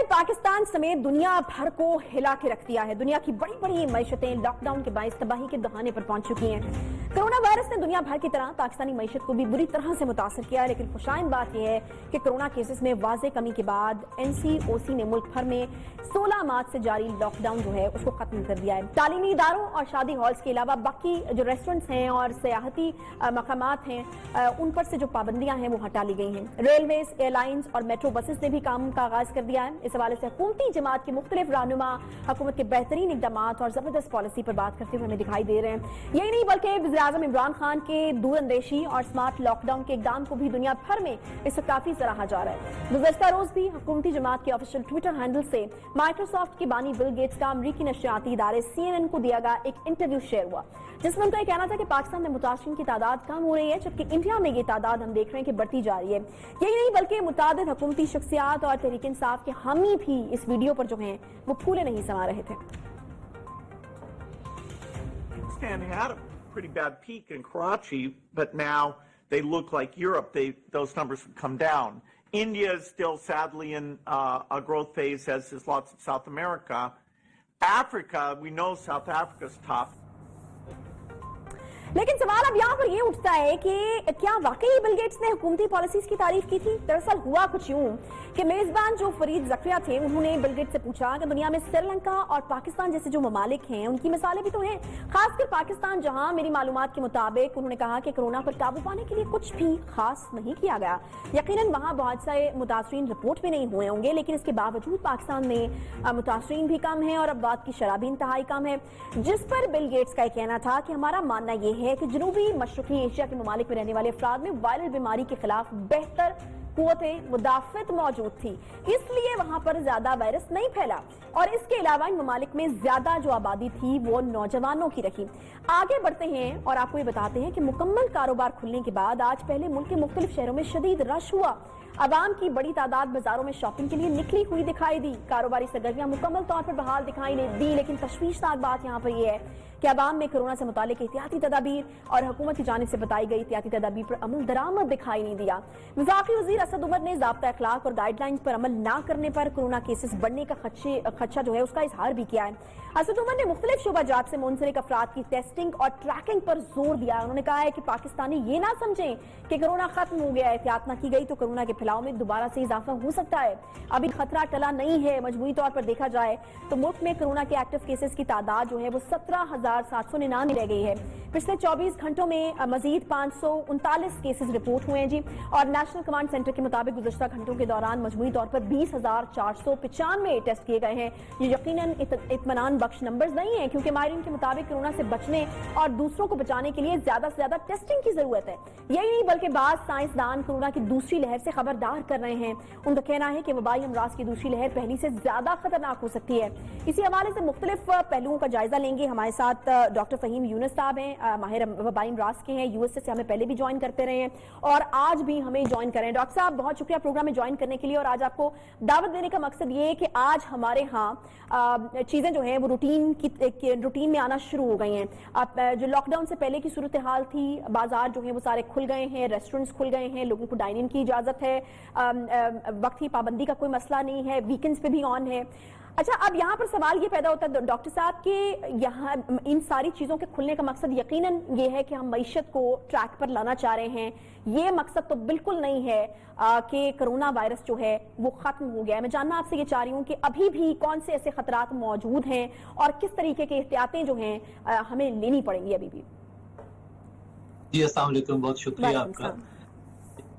पाकिस्तान समेत दुनिया भर को हिला के रख दिया है। दुनिया की बड़ी बड़ी मईशतें लॉकडाउन के बायस तबाही के दहाने पर पहुंच चुकी हैं। कोरोना वायरस ने दुनिया भर की तरह पाकिस्तानी मईशत को भी बुरी तरह से मुतासर किया है, लेकिन खुशाइन बात यह है कि कोरोना केसेस में वाज़े कमी के बाद NCOC ने मुल्क भर में 16 मार्च से जारी लॉकडाउन जो है उसको खत्म कर दिया है। तालीमी इदारों और शादी हॉल्स के अलावा बाकी जो रेस्टोरेंट्स हैं और सियाहती मकामात हैं उन पर से जो पाबंदियां हैं वो हटा ली गई हैं। रेलवेज, एयरलाइंस और मेट्रो बसेस ने भी काम का आगाज कर दिया है। इस हवाले से हुकूमती जमात के मुख्तलिफ रहनुमा हुकूमत के बेहतरीन इकदामात और जबरदस्त पॉलिसी पर बात करते हुए हमें दिखाई दे रहे हैं। यही नहीं बल्कि वज़ीर आज़म इमरान खान के दूरअंदेशी और स्मार्ट लॉकडाउन के इकदाम को भी दुनिया भर में इस वक्त काफी सराहा जा रहा है। गुज़श्ता रोज भी हुकूमती जमात के ऑफिशियल ट्विटर हैंडल से माइक्रोसॉफ्ट के बानी बिल गेट्स का अमरीकी नशरियाती इदारे CNN को दिया गया एक इंटरव्यू शेयर हुआ, जिसमें उनका कहना था कि पाकिस्तान में मुतासिरीन की तादाद कम हो रही है, जबकि इंडिया में ये तादाद हम देख रहे हैं कि बढ़ती जा रही है। यही नहीं बल्कि मुतादिद हुकूमती शख्सियात और तहरीक इंसाफ के हामी भी इस वीडियो पर जो हैं वो फूले नहीं समा रहे थे। Pretty bad peak in Karachi, but now they look like Europe. Those numbers would come down. India is still sadly in a growth phase, as is lots of South America. Africa, we know South Africa's tough. लेकिन सवाल अब यहाँ पर ये उठता है कि क्या वाकई बिल गेट्स ने हुकूमती पॉलिसीज की तारीफ की थी? दरअसल हुआ कुछ यूं कि मेजबान जो फरीद ज़करिया थे उन्होंने बिल गेट्स से पूछा कि दुनिया में श्रीलंका और पाकिस्तान जैसे जो ममालिक हैं उनकी मिसालें भी तो हैं, खासकर पाकिस्तान, जहां मेरी मालूमात के मुताबिक उन्होंने कहा कि कोरोना पर काबू पाने के लिए कुछ भी खास नहीं किया गया। यकीनन वहां बहुत सारे मुतासरीन रिपोर्ट भी नहीं हुए होंगे, लेकिन इसके बावजूद पाकिस्तान में मुतासरीन भी कम है और अफवात की शरह भी इंतहाई कम है। जिस पर बिल गेट्स का कहना था कि हमारा मानना यह है कि जनूबी मशरकी एशिया के ममालिक में रहने वाले अफराद में वायरल बीमारी के खिलाफ बेहतर कुव्वत मुदाफ़त मौजूद थी, इसलिए वहां पर ज्यादा वायरस नहीं फैला और इसके अलावा इन ममालिक में ज्यादा जो आबादी थी वो नौजवानों की रही। आगे बढ़ते हैं और आपको ये बताते हैं कि मुकम्मल कारोबार खुलने के बाद आज पहले मुल्क के मुख्तलिफ शहरों में शदीद रश हुआ। अवाम की बड़ी तादाद बाजारों में शॉपिंग के लिए निकली हुई दिखाई दी। कारोबारी सरगर्मियां मुकम्मल तौर पर बहाल दिखाई नहीं दी, लेकिन तशवीशनाक बात यहाँ पर यह है कि अवाम में कोरोना से मुतालिक एहतियाती तदाबीर और हुकूमत की जानिब से बताई गई एहतियाती तदाबीर पर अमल दरामद दिखाई नहीं दिया। वफाकी वज़ीर असद उमर ने ज़ाब्ता अखलाक और गाइडलाइंस पर अमल न करने पर कोरोना केसेस बढ़ने का खदशा जो है उसका इजहार भी किया है। असद उमर ने मुख्तलिफ शोबाजात से मुंसलिक अफराद की टेस्टिंग और ट्रैकिंग पर जोर दिया। उन्होंने कहा है कि पाकिस्तानी ये ना समझें कि कोरोना खत्म हो गया, एहतियात न की गई तो कोरोना के फैलाव में दोबारा से इजाफा हो सकता है। अभी खतरा टला नहीं है। मजमूई तौर पर देखा जाए तो मुल्क में कोरोना के एक्टिव केसेस की तादाद जो है वो 17,799 रह गई है। पिछले 24 घंटों में मजीद 539 केसेस रिपोर्ट हुए हैं जी, और नेशनल कमांड सेंटर के मुताबिक गुज़श्ता घंटों के दौरान मजमूई तौर पर 20,495 टेस्ट किए गए हैं। ये यकीनन इत्मीनान बख्श नंबर्स नहीं है, क्योंकि माहिरीन के मुताबिक कोरोना से बचने और दूसरों को बचाने के लिए ज्यादा से ज्यादा टेस्टिंग की जरूरत है। यही नहीं बल्कि बाद साइंसदान कोरोना की दूसरी लहर से खबरदार कर रहे हैं। उनका कहना है कि वबाई अमराज की दूसरी लहर पहली से ज्यादा खतरनाक हो सकती है। इसी हवाले से मुख्तलिफ पहलुओं का जायजा लेंगे। हमारे साथ डॉक्टर फहीम यूनुस साहब हैं, माहिर वबाई अमराज के हैं, यूएसए से हमें पहले भी ज्वाइन करते रहे हैं और आज भी हमें ज्वाइन करें। डॉक्टर साहब बहुत शुक्रिया प्रोग्राम में ज्वाइन करने के लिए, और आज आपको दावत देने का मकसद ये है कि आज हमारे यहाँ चीजें जो है वो रूटीन में आना शुरू हो गई हैं। अब जो लॉकडाउन से पहले की सूरत हाल थी, बाजार जो है वो सारे खुल गए हैं, रेस्टोरेंट्स खुल गए हैं, लोगों को डाइनिंग की इजाजत है, वक्त की पाबंदी का कोई मसला नहीं है, वीकेंड्स पे भी ऑन है। अच्छा, अब यहाँ पर सवाल ये पैदा होता है डॉक्टर साहब कि यहाँ इन सारी चीजों के खुलने का मकसद यकीनन ये है कि हम मईशत को ट्रैक पर लाना चाह रहे हैं। ये मकसद तो बिल्कुल नहीं है कि कोरोना वायरस जो है वो खत्म हो गया है। मैं जानना आपसे ये चाह रही हूँ कि अभी भी कौन से ऐसे खतरात मौजूद हैं और किस तरीके की एहतियातें जो हैं हमें लेनी पड़ेंगी अभी भी। जी अस्सलाम वालेकुम, बहुत शुक्रिया आपका।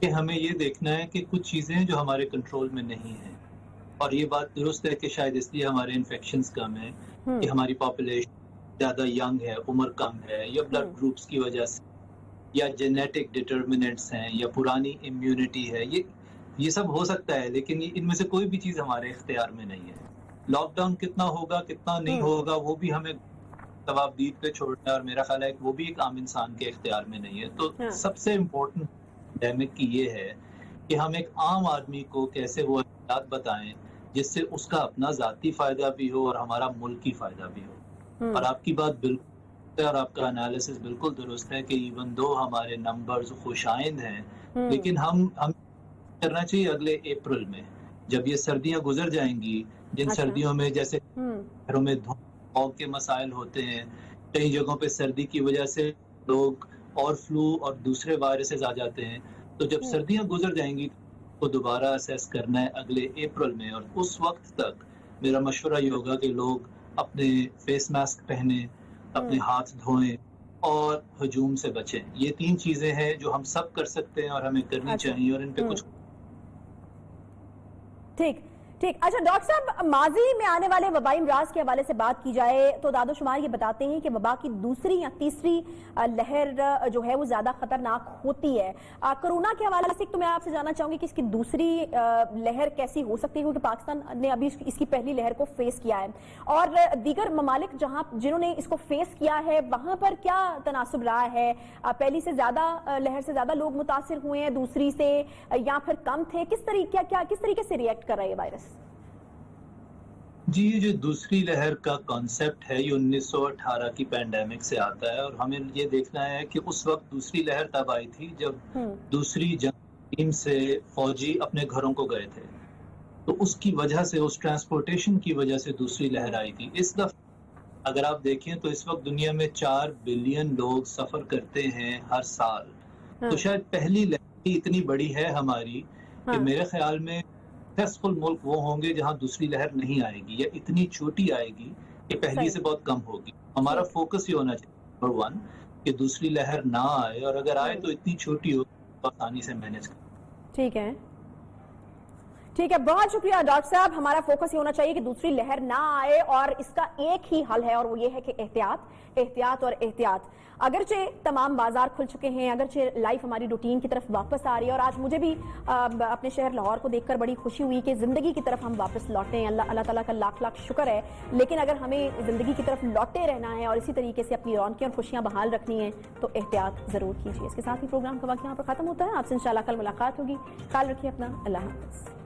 कि हमें ये देखना है कि कुछ चीजें जो हमारे कंट्रोल में नहीं है, और ये बात दुरुस्त है कि शायद इसलिए हमारे इन्फेक्शंस कम है कि हमारी पॉपुलेशन ज्यादा यंग है, उम्र कम है, या ब्लड ग्रुप्स की वजह से, या जेनेटिक डिटर्मिनेंट्स हैं, या पुरानी इम्यूनिटी है। ये सब हो सकता है, लेकिन इनमें से कोई भी चीज हमारे इख्तियार में नहीं है। लॉकडाउन कितना होगा कितना नहीं होगा वो भी हमें तवाबदीद पे छोड़ना है, और मेरा ख्याल है कि वो भी एक आम इंसान के इख्तियार में नहीं है। तो सबसे इम्पोर्टेंट पैंडेमिक की ये है कि हम एक आम आदमी को कैसे वो एहतियात बताएं जिससे उसका अपना जाती फायदा भी हो और हमारा मुल्की फायदा भी हो। और आपकी बात बिल्कुल और आपका एनालिसिस बिल्कुल दुरुस्त है कि इवन दो हमारे नंबर्स खुशाइंद हैं, लेकिन हम करना चाहिए अगले अप्रैल में جب یہ سردیاں گزر جائیں گی، جن اچھا۔ سردیوں میں جیسے گھروں میں دھوپ کے مسائل ہوتے ہیں، کئی جگہوں پہ سردی کی وجہ سے لوگ اور فلو اور دوسرے وائرسز آ جاتے ہیں، تو جب سردیاں گزر جائیں گی تو دوبارہ اسیس کرنا ہے اگلے اپریل میں، اور اس وقت تک میرا مشورہ یہ ہوگا کہ لوگ اپنے فیس ماسک پہنیں، اپنے ہاتھ دھوئیں اور ہجوم سے بچیں. یہ 3 چیزیں ہیں جو ہم سب کر سکتے ہیں اور ہمیں کرنی چاہیے، اور ان پہ کچھ ٹھیک. اچھا ڈاکٹر صاحب، ماضی میں آنے والے وبائی امراض کے حوالے سے بات کی جائے تو داد و شمار یہ بتاتے ہیں کہ وبا کی دوسری یا تیسری لہر جو ہے وہ زیادہ خطرناک ہوتی ہے. کرونا کے حوالے سے تو میں آپ سے جاننا چاہوں گی کہ اس کی دوسری لہر کیسی ہو سکتی ہے، کیونکہ پاکستان نے ابھی اس کی پہلی لہر کو فیس کیا ہے، اور دیگر ممالک جنہوں نے اس کو فیس کیا ہے وہاں پر کیا تناسب رہا ہے؟ پہلی سے زیادہ لہر سے زیادہ لوگ متاثر ہوئے ہیں دوسری سے، یا پھر کم تھے؟ کس طریقے سے ریئیکٹ کر رہا ہے یہ وائرس؟ جی، یہ جو دوسری لہر کا کانسیپٹ ہے یہ 1918 کی پینڈیمک سے آتا ہے، اور ہمیں یہ دیکھنا ہے کہ اس وقت دوسری لہر تب آئی تھی جب دوسری جنگ ٹیم سے فوجی اپنے گھروں کو گئے تھے، تو اس کی وجہ سے، اس ٹرانسپورٹیشن کی وجہ سے دوسری لہر آئی تھی. اس دفعہ اگر آپ دیکھیں تو اس وقت دنیا میں 4 بلین لوگ سفر کرتے ہیں ہر سال، تو شاید پہلی لہر اتنی بڑی ہے ہماری کہ میرے خیال میں سکسیسفل ملک وہ ہوں گے جہاں دوسری لہر نہیں آئے گی، یا اتنی چھوٹی آئے گی کہ پہلی سے بہت کم ہوگی. ہمارا فوکس یہ ہونا چاہیے نمبر 1 کہ دوسری لہر نہ آئے، اور اگر آئے تو اتنی چھوٹی ہو آسانی سے مینج کریں. ٹھیک ہے، بہت شکریہ ڈاکٹر صاحب. ہمارا فوکس یہ ہونا چاہیے کہ دوسری لہر نہ آئے، اور اس کا ایک ہی حل ہے، اور وہ یہ ہے کہ احتیاط اور احتیاط. اگرچہ تمام بازار کھل چکے ہیں، اگرچہ لائف ہماری روٹین کی طرف واپس آ رہی ہے، اور آج مجھے بھی اپنے شہر لاہور کو دیکھ کر بڑی خوشی ہوئی کہ زندگی کی طرف ہم واپس لوٹے ہیں. اللہ تعالیٰ کا لاکھ لاکھ شکر ہے. لیکن اگر ہمیں زندگی کی طرف لوٹے رہنا ہے اور اسی طریقے سے اپنی رونقیں اور خوشیاں بحال رکھنی ہیں تو احتیاط ضرور کیجیے. اس کے ساتھ ہی پروگرام کا وقت یہاں پر ختم ہوتا ہے. آپ سے انشاءاللہ کل ملاقات ہوگی. خیال رکھیے اپنا. اللہ حافظ.